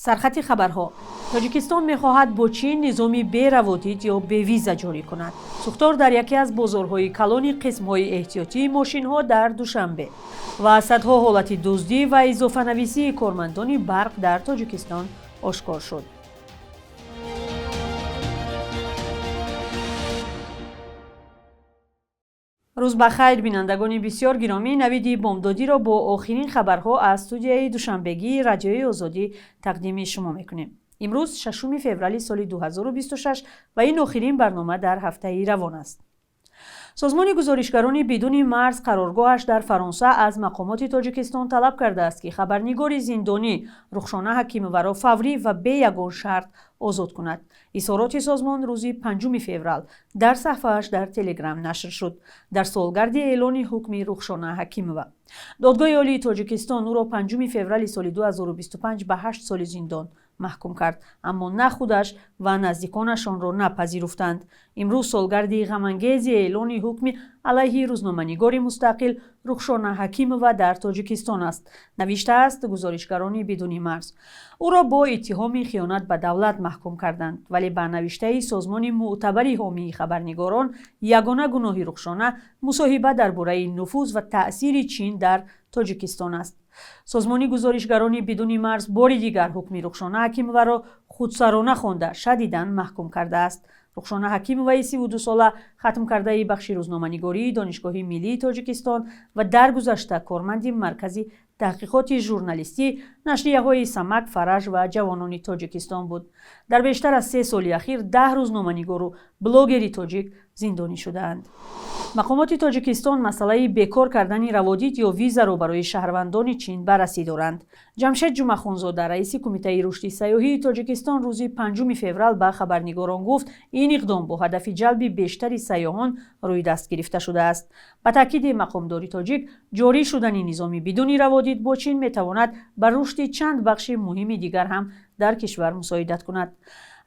سرخط خبرها: تاجیکستان می‌خواهد با چین نظامی بی‌روابط یا بی ویزا جاری کند. سوختار در یکی از بازارهای کلان قسم‌های احتیاطی ماشین‌ها در دوشنبه و صدها حالت دزدی و اضافه‌نویسی کارمندان برق در تاجیکستان آشکار شد. روز بخیر بینندگان بسیار گرامی، نوید بامدادی را با آخرین خبرها از استودیوی دوشنبگی رادیوی آزادی تقدیم شما میکنیم. امروز 6 فوریه سال 2026 و این آخرین برنامه در هفته روان است. سازمان گزارشگران بدون مرز قرارگاهش در فرانسه از مقامات تاجیکستان طلب کرده است که خبرنگار زندانی رخشانه حکیمова را فوری و بی یگان شرط آزاد کند. اظهارات سازمان روز 5 فوریه در صفحه‌اش در تلگرام نشر شد. در سالگرد اعلان حکم رخشانه حکیمova، دادگاه عالی تاجیکستان او را 5 فوریه سال 2025 به 8 سال زندان محکوم کرد، اما نه خودش و نزدیکانش آن را نپذیرفتند. امروز سالگرد غم‌انگیز اعلان حکم علیه روزنامه‌نگار مستقل رخشانه حکیمova در تاجیکستان است، نوشته است گزارشگران بدون مرز. او را با اتهام خیانت به دولت محکوم کردند، ولی به نوشته سازمان معتبر حامی خبرنگاران یگانه گناه رخشانه مصاحبه درباره نفوذ و تأثیر چین در تاجیکستان است. سازمان گزارشگران بدون مرز بار دیگر حکم رخشانه حکیمova را خودسرانه خوانده شدیداً محکوم کرده است. رخشانه حکیمova 32 ساله ختم کرده بخش روزنامه‌نگاری دانشگاه ملی تاجیکستان و در گذشته کارمند مرکز تحقیقات ژورنالیستی نشریه‌های سمک، فرج و جوانان تاجیکستان بود. در بیشتر از 3 سال اخیر 10 روزنامه‌نگار و بلاگر تاجیک زندانی شدند. مقامات تاجیکستان مسئله بیکار کردن روادید یا ویزا را برای شهروندان چین بررسی دارند. جمشید جمعه‌خانزاده رئیس کمیته رشد سیاحی تاجیکستان روز 5 فوریه به خبرنگاران گفت این اقدام با هدف جلب بیشتر سیاحان روی دست گرفته شده است. به تاکید مقامدار تاجیک، جاری شدن نظام بدون روادید با چین میتواند بر رشد چند بخش مهم دیگر هم در کشور مساعدت کند.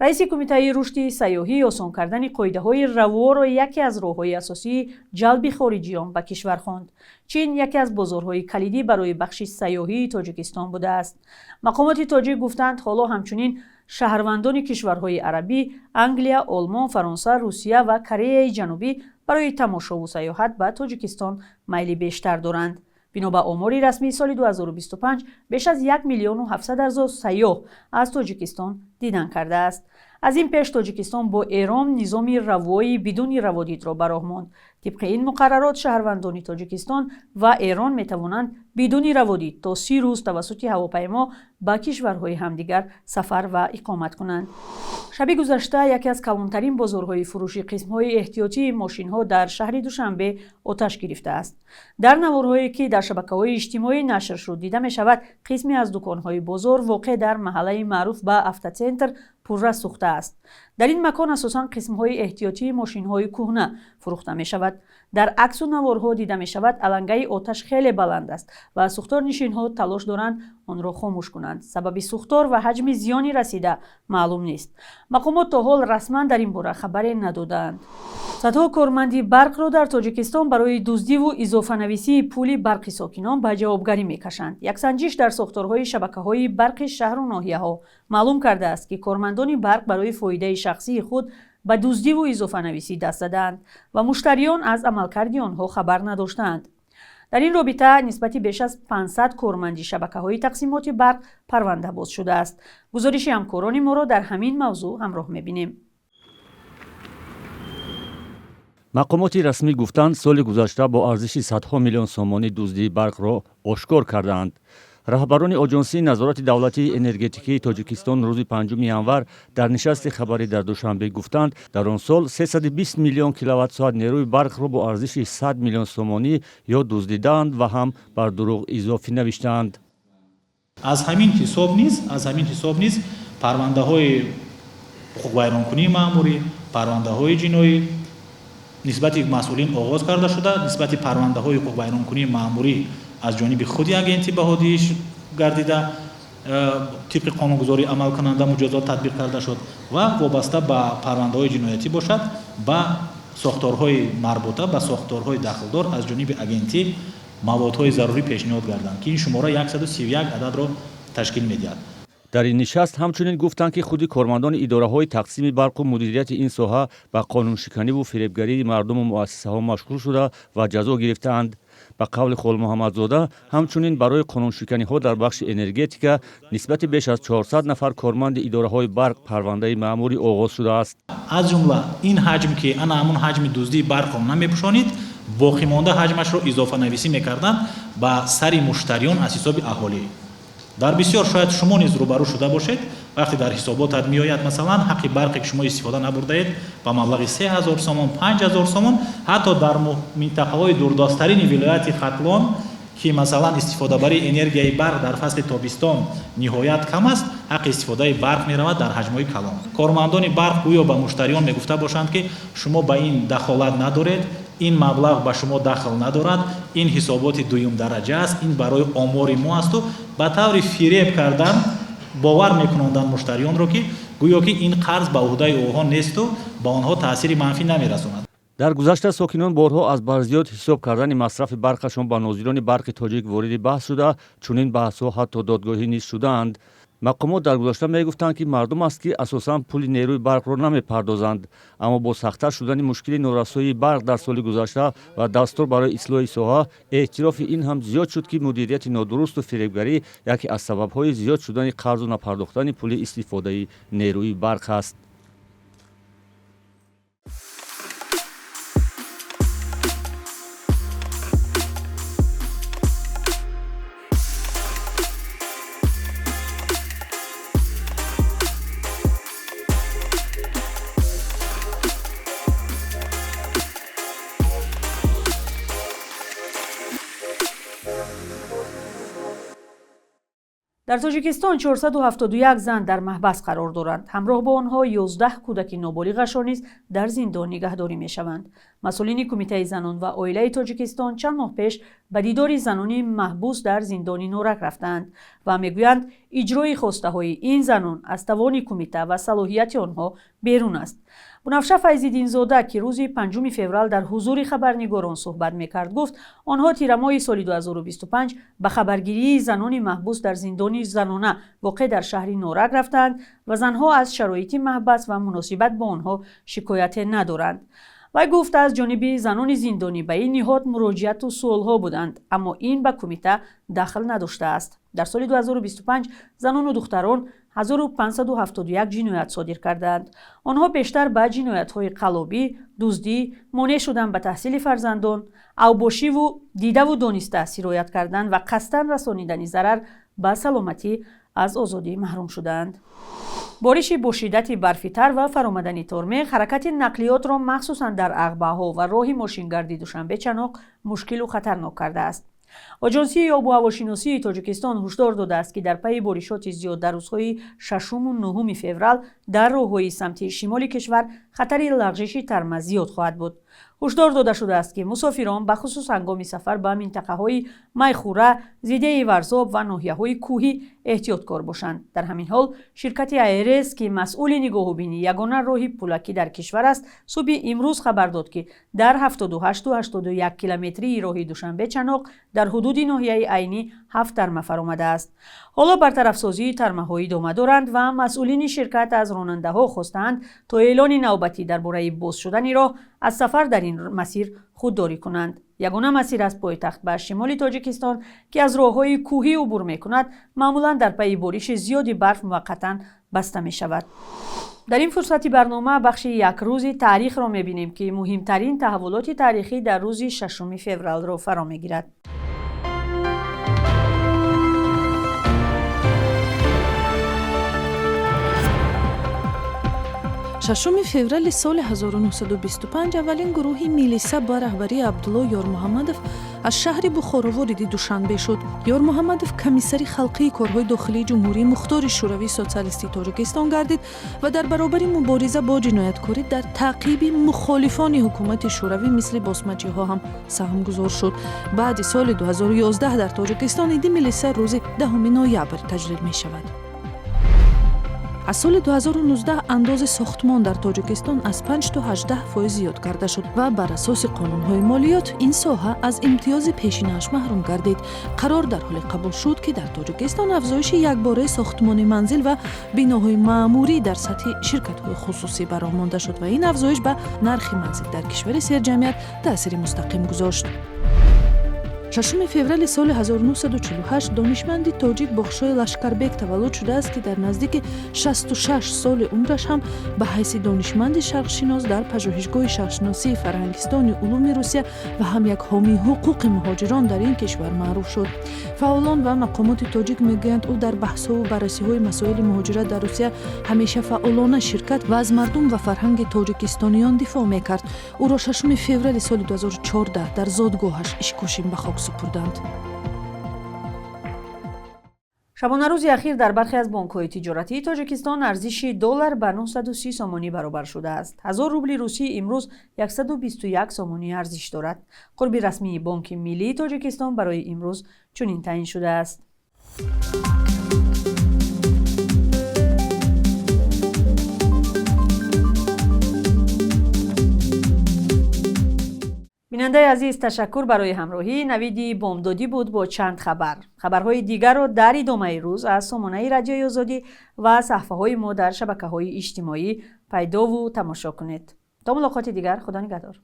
رئیس کمیته رشد سیاحی آسان کردن قاعده‌های روا را یکی از راه‌های اساسی جلب خارجیان به کشور خواند. چین یکی از بازارهای کلیدی برای بخش سیاحی تاجیکستان بوده است. مقامات تاجیک گفتند حالا همچنین شهروندان کشورهای عربی، انگلیا، آلمان، فرانسه، روسیه و کره جنوبی برای تماشا و سیاحت به تاجیکستان میل بیشتر دارند. بنا به آمار رسمی سال 2025 بیش از 1,700,000 سیاح از تاجیکستان دیدن کرده است. از این پیش تاجیکستان با ایران نظام روایی بدون روادید را به راه ماند. طبق این مقررات شهروندان تاجیکستان و ایران می توانند بدون روادید تا 30 روز توسط هواپیما به کشورهای همدیگر سفر و اقامت کنند. شب گذشته یکی از کلانترین بازارهای فروش قسم‌های احتیاطی ماشین‌ها در شهر دوشنبه آتش گرفته است. در نوارهایی که در شبکه‌های اجتماعی نشر شد دیده می‌شود قسمی از دکان‌های بازار واقع در محله معروف به افتاچنتر پررو سوخته است. در این مکان اساساً قسم‌های احتیاطی ماشین‌های کهنه فروخته می‌شود. در عکس و نوارها دیده می‌شود علنگه آتش خیلی بلند است و سوختار نشین‌ها تلاش دارند آن را خاموش کنند. سبب سوختار و حجم زیانی رسیده معلوم نیست. مقامات تا حال رسما در این باره خبری ندادند. صدها کارمند برق را در تاجیکستان برای دزدی و اضافه‌نویسی پول برق ساکنان به جوابگری می‌کشند. یک سنجش در ساختارهای شبکه‌های برق شهر و ناحیه‌ها معلوم کرده است که کارمندان برق برای فایده شخصی خود به دزدی و اضافه‌نویسی دست زدند و مشتریان از عملکرد آنها خبر نداشتند. در این رابطه نسبت بیش از 500 کارمند شبکه‌های تقسیمات برق پرونده باز شده است. گزارش همکاران ما را در همین موضوع همراه می‌بینیم. مقامات رسمی گفتند سال گذشته با ارزش صدها میلیون سومانی دزدی برق را آشکار کردند. رهبران آژانس نظارت دولتی انرژتیکی تاجیکستان روز 5 ینور در نشست خبری در دوشنبه گفتند در آن سال 320 میلیون کیلووات ساعت نیروی برق را با ارزش 100 میلیون سومانی یا دزدیدند و هم بر دروغ اضافی نوشتند. از همین حساب نیز پرونده‌های حقوق ویرانکنی مأموری، پرونده‌های جنایی نسبت مسئولین آغاز کرده شده. نسبت پرونده‌های حقوق ویرانکنی مأموری از جانب خود اگنتی بهادیش گردیده طبق قانونگذاری عمل کننده مجازات تطبیق کرده شد و وابسته به پرونده‌های جنایتی باشد به ساختارهای مربوطه به ساختارهای دخلدار از جانب اگنتی موادهای ضروری پیشنهاد گردند که این شماره 131 عدد را تشکیل می‌دهد. дар ин нишаст ҳамчунин гуфтанд ки худи кормандони идораҳои тақсими барқу мудирияти ин соҳа ба қонуншиканиву фиребгарии мардуму муассисаҳо машғул шуда ва ҷазо гирифтаанд. ба қавли Хол Муҳаммадзода ҳамчунин барои қонуншиканиҳо дар бахши энергетика нисбати беш аз 400 нафар корманди идораҳои барқ парвандаи маъмурӣ оғоз шудааст. аз ҷумла ин ҳаҷм ки ана ҳамун ҳаҷми дуздии барқро намепӯшонид, боқимонда ҳаҷмашро изофанависӣ мекарданд ба сари муштариён аз ҳисоби аҳолӣ. дар бисёр шояд шумо низ рӯбарӯ шуда бошед, вақте дар ҳисоботат меояд масалан ҳаққи барқе ки шумо истифода набурдаед ба маблағи 3000 сомон, 5000 сомон, ҳатто дар минтақаҳои дурдостарини вилояти Хатлон ки масалан истифодабарии энергияи барқ дар фасли тобистон ниҳоят кам аст, ҳаққи истифодаи барқ меравад дар ҳаҷмҳои калон. Кормандони барқ гӯё ба муштариён мегуфта бошанд ки шумо ба ин дахолат надоред, ин маблағ ба шумо дахл надорад, ин ҳисоботи дуюм дараҷа аст, ин барои омори мо асту ба таври фиреб кардан бовар мекунондан муштариёнро ки гӯё ки ин қарз ба уҳдаи онҳо несту ба онҳо таъсири манфӣ намерасонад. дар гузашта сокинон борҳо аз барзиёд ҳисоб кардани масрафи барқашон ба нозирони барқи тоҷик вориди баҳс шуда, чунин баҳсҳо ҳатто додгоҳӣ низ шудаанд. мақомот дар гузашта мегуфтанд ки мардум аст ки асосан пули нерӯи барқро намепардозанд, аммо бо сахттар шудани мушкили норасоии барқ дар соли гузашта ва дастур барои ислоҳи соҳа, эътирофи ин ҳам зиёд шуд ки мудирияти нодурусту фиребгарӣ яке аз сабабҳои зиёд шудани қарзу напардохтани пули истифодаи нерӯи барқ аст. дар тоҷикистон 471 зан дар маҳбас қарор доранд. ҳамроҳ бо онҳо 11 кӯдаки ноболиғашон низ дар зиндон нигаҳдорӣ мешаванд. масъулини Кумитаи занон ва оилаи Тоҷикистон чанд моҳ пеш ба дидори занони маҳбус дар зиндони Норак рафтанд ва мегӯянд иҷрои хостаҳои ин занон аз тавони кумита ва салоҳияти онҳо берун аст. Бунафша Файзиддинзода ки рӯзи 5 феврал дар ҳузури хабарнигорон суҳбат мекард гуфт, онҳо тирамоҳи соли 2025 ба хабаргирии занони маҳбус дар зиндони занона воқеъ дар шаҳри Норак рафтанд ва занҳо аз шароити маҳбас ва муносибат бо онҳо шикояте надоранд. вай гуфт аз ҷониби занони зиндонӣ ба ин ниҳод муроҷиату суолҳо буданд, аммо ин ба кумита дахл надоштааст. дар соли 2025 занону духтарон 1571 ҷиноят содир карданд. онҳо бештар ба ҷиноятҳои қаллобӣ, дуздӣ, монеъ шудан ба таҳсили фарзандон, авбошиву дидаву дониста сироят кардан ва қасдан расонидани зарар ба саломатӣ аз озодӣ маҳрум шуданд. бориши бошиддати барфитар ва фаромадани тормеғ ҳаракати нақлиётро махсусан дар ағбаҳо ва роҳи мошингарди Душанбе-Чаноқ мушкилу хатарнок кардааст. оҷонсии обу ҳавошиносии Тоҷикистон ҳушдор додааст ки дар пайи боришоти зиёд дар рӯзҳои 6-у 9 феврал дар роҳҳои самти шимоли кишвар хатари лағжиши тарма зиёд хоҳад буд. ҳушдор дода шудааст ки мусофирон ба хусус ҳангоми сафар ба минтақаҳои Майхура, Зидеи Варзоб ва ноҳияҳои кӯҳӣ эҳтиёткор бошанд. дар ҳамин ҳол ширкати Айрес ки масъули нигоҳубини ягона роҳи пулакӣ дар кишвар аст, субҳи имрӯз хабар дод ки дар 78-81 километрии роҳи Душанбе-Чаноқ дар ҳудуди ноҳияи Айнӣ 7 тарма фаромадааст. ҳоло бартарафсозии тармаҳо идома доранд ва масъулини ширкат аз ронандаҳо хостанд то эълони навбатӣ дар бораи боз шудани роҳ аз сафар дар ин масир худдорӣ кунанд. ягона масир аз пойтахт ба шимоли Тоҷикистон ки аз роҳҳои кӯҳӣ убур мекунад, маъмулан дар пайи бориши зиёди барф муваққатан баста мешавад. дар ин фурсати барнома бахши якрӯзи таърихро мебинем ки муҳимтарин таҳаввулоти таърихӣ дар рӯзи 6 февралро фаро мегирад. 6 феврали соли 1925 аввалин гурӯҳи милиса ба раҳбарии Абдулло Ёрмуҳаммадов аз шаҳри Бухоро вориди Душанбе шуд. Ёрмуҳаммадов комиссари халқии корҳои дохилии ҷумҳурии Мухтори Шӯравии социалистии Тоҷикистон гардид ва дар баробари мубориза бо ҷинояткорӣ дар таъқиби мухолифони ҳукумати шӯравӣ мисли босмаҷиҳо ҳам саҳмгузор шуд. баъди соли 2011 дар Тоҷикистон иди милиса рӯзи 10 ноябр таҷлил мешавад. аз соли 2019 андози сохтмон дар тоҷикистон аз 5 то 18% зиёд карда шуд ва бар асоси қонунҳои молиёт ин соҳа аз имтиёзи пешинааш маҳрум гардид. қарор дар ҳоле қабул шуд ки дар тоҷикистон афзоиши якбораи сохтмони манзил ва биноҳои маъмурӣ дар сатҳи ширкатҳои хусусӣ баром монда шуд ва ин афзоиш ба нархи манзил дар кишвари серҷамъият таъсири мустақим гузошт. 6 феврали соли 1948 донишманди тоҷик бохшои Лашкарбек таваллуд шудааст ки дар наздики 66 соли умраш ҳам ба ҳайси донишманди шарқшинос дар пажӯҳишгоҳи шарқшиносии фарҳангистони улуми Русия ва ҳам як ҳомии ҳуқуқи муҳоҷирон дар ин кишвар маъруф шуд. фаъолон ва мақомоти тоҷик мегӯянд ӯ дар баҳсҳову баррасиҳои масоили муҳоҷират дар Русия ҳамеша фаъолона ширкат ва аз мардум ва фарҳанги тоҷикистониён дифоъ мекард. ӯро 6 феврали соли 2014 дар зодгоҳаш ишкушин ба хок супурданд. шабонарӯзи ахир дар бархе аз бонкҳои тиҷоратии тоҷикистон арзиши доллар ба 930 сомонӣ баробар шудааст. 1000 рубли русӣ имрӯз 121 сомонӣ арзиш дорад. қурби расмии бонки миллии тоҷикистон барои имрӯз чунин таъин шудааст. бинандаи азиз, ташаккур барои ҳамроҳӣ. навиди бомдодӣ буд бо чанд хабар. хабарҳои дигарро дар идомаи рӯз аз сомонаи радиои озодӣ ва саҳифаҳои мо дар шабакаҳои иҷтимоӣ пайдову тамошо кунед. то мулоқоти дигар, худо нигаҳдор.